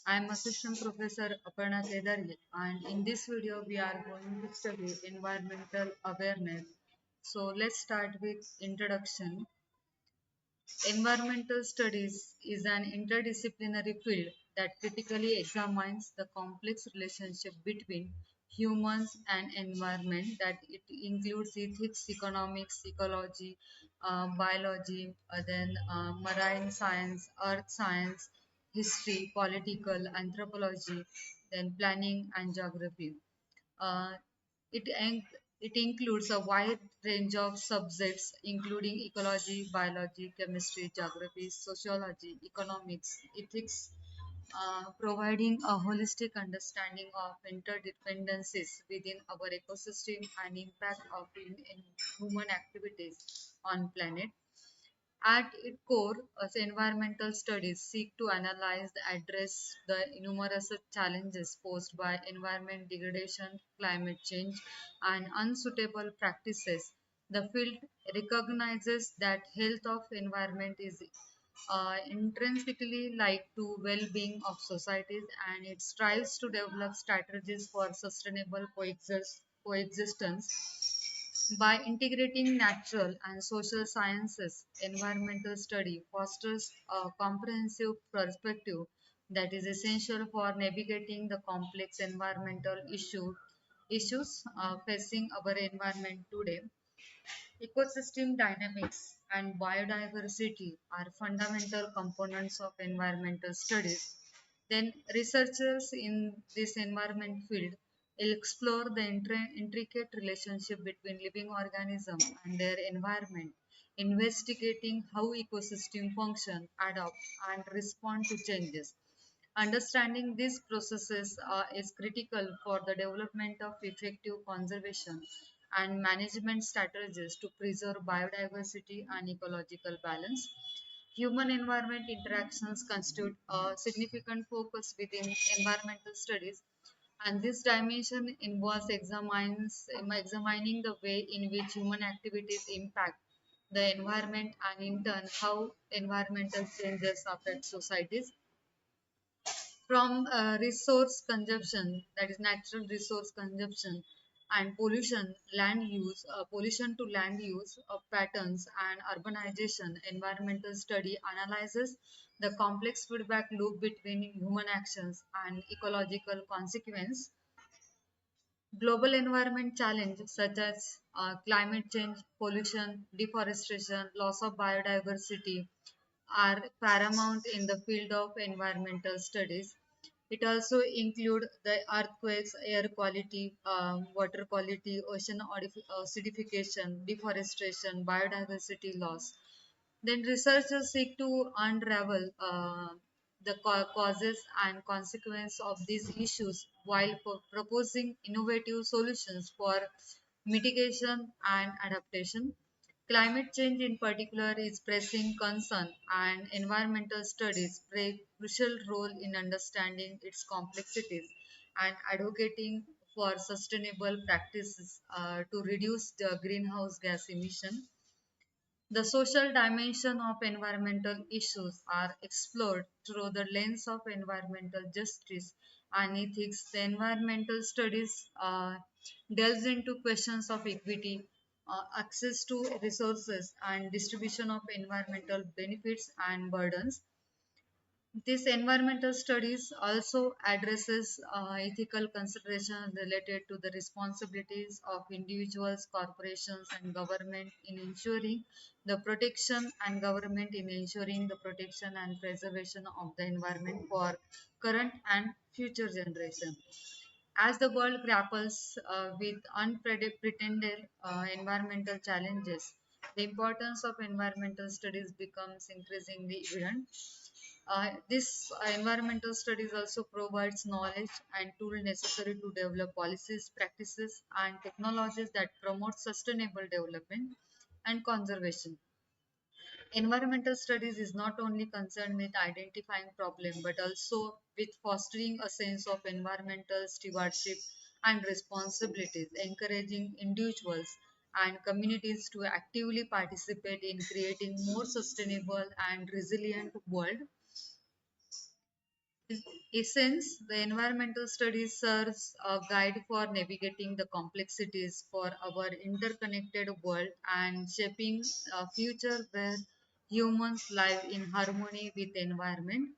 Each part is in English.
I'm Assistant Professor Aparna Kedari, and in this video we are going to study environmental awareness. So let's start with introduction. Environmental studies is an interdisciplinary field that critically examines the complex relationship between humans and environment, that it includes ethics, economics, ecology, biology, then marine science, earth science, history, political, anthropology, then planning and geography. Uh, it, en- it includes a wide range of subjects including ecology, biology, chemistry, geography, sociology, economics, ethics, providing a holistic understanding of interdependencies within our ecosystem and impact of in human activities on planet. At its core, as environmental studies seek to analyze and address the numerous challenges posed by environment degradation, climate change, and unsuitable practices. The field recognizes that health of environment is intrinsically linked to well-being of societies, and it strives to develop strategies for sustainable coexistence by integrating natural and social sciences. Environmental study fosters a comprehensive perspective that is essential for navigating the complex environmental issues facing our environment today. Ecosystem dynamics and biodiversity are fundamental components of environmental studies. Then, researchers in this environment field will explore the intricate relationship between living organisms and their environment, investigating how ecosystems function, adapt, and respond to changes. Understanding these processes is critical for the development of effective conservation and management strategies to preserve biodiversity and ecological balance. Human environment interactions constitute a significant focus within environmental studies, and this dimension involves examining the way in which human activities impact the environment and in turn how environmental changes affect societies. From resource consumption, that is natural resource consumption, and pollution to land use of patterns and urbanization. Environmental study analyzes the complex feedback loop between human actions and ecological consequence. Global environment challenges such as climate change, pollution, deforestation, loss of biodiversity are paramount in the field of environmental studies. It also includes the earthquakes, air quality, water quality, ocean acidification, deforestation, biodiversity loss. Then researchers seek to unravel the causes and consequences of these issues while proposing innovative solutions for mitigation and adaptation. Climate change, in particular, is pressing concern, and environmental studies play a crucial role in understanding its complexities and advocating for sustainable practices to reduce the greenhouse gas emission. The social dimension of environmental issues are explored through the lens of environmental justice and ethics. The environmental studies delves into questions of equity, access to resources, and distribution of environmental benefits and burdens. This environmental studies also addresses ethical considerations related to the responsibilities of individuals, corporations, and government in ensuring the protection and preservation of the environment for current and future generations. As the world grapples with unprecedented environmental challenges, the importance of environmental studies becomes increasingly evident. This environmental studies also provides knowledge and tools necessary to develop policies, practices, and technologies that promote sustainable development and conservation. Environmental studies is not only concerned with identifying problem but also with fostering a sense of environmental stewardship and responsibilities, encouraging individuals and communities to actively participate in creating more sustainable and resilient world. Essence, the environmental studies serves a guide for navigating the complexities for our interconnected world and shaping a future where humans live in harmony with the environment.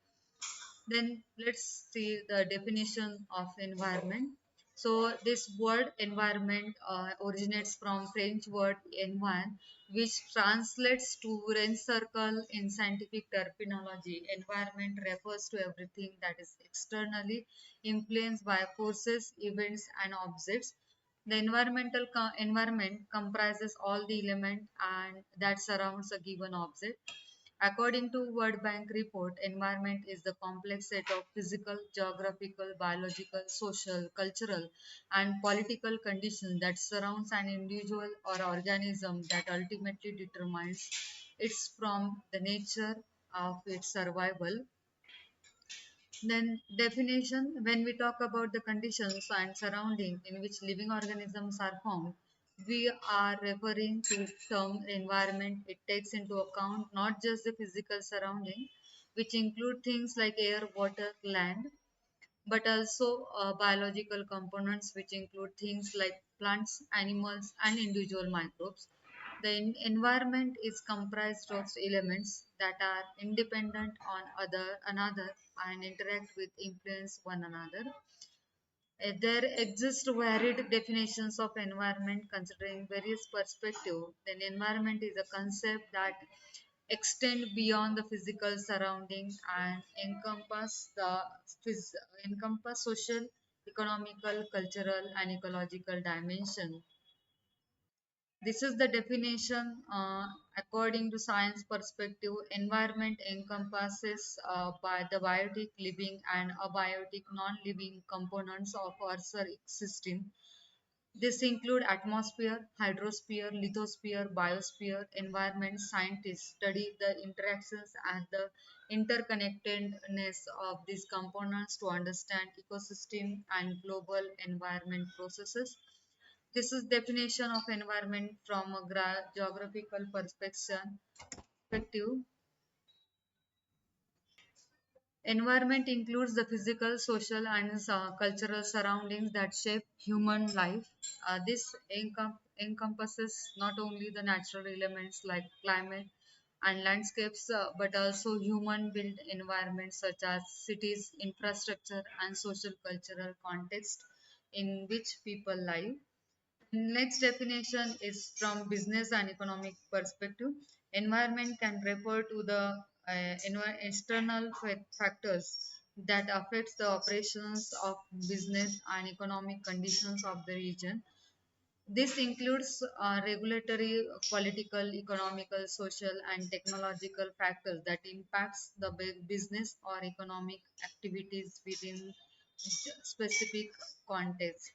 Then let's see the definition of environment. So this word environment originates from French word environ, which translates to rain circle in scientific terminology. Environment refers to everything that is externally influenced by forces, events, and objects. The environment comprises all the elements and that surrounds a given object. According to World Bank report, environment is the complex set of physical, geographical, biological, social, cultural, and political conditions that surrounds an individual or organism that ultimately determines its from the nature of its survival. Then definition, when we talk about the conditions and surrounding in which living organisms are found, we are referring to term environment. It takes into account not just the physical surrounding, which include things like air, water, land, but also biological components, which include things like plants, animals, and individual microbes. The environment is comprised of elements that are independent on other another and interact with influence one another. There exist varied definitions of environment considering various perspectives. Then environment is a concept that extend beyond the physical surrounding and phys- encompass social, economical, cultural, and ecological dimension. This is the definition according to science perspective. Environment encompasses by the biotic living and abiotic non-living components of Earth's existing. This include atmosphere, hydrosphere, lithosphere, biosphere. Environment scientists study the interactions and the interconnectedness of these components to understand ecosystem and global environment processes. This is definition of environment from a geographical perspective. Environment includes the physical, social, and cultural surroundings that shape human life. This encompasses not only the natural elements like climate and landscapes, but also human built environments such as cities, infrastructure, and social cultural context in which people live. Next definition is from business and economic perspective. Environment can refer to the external factors that affects the operations of business and economic conditions of the region. This includes regulatory, political, economical, social, and technological factors that impacts the business or economic activities within specific context.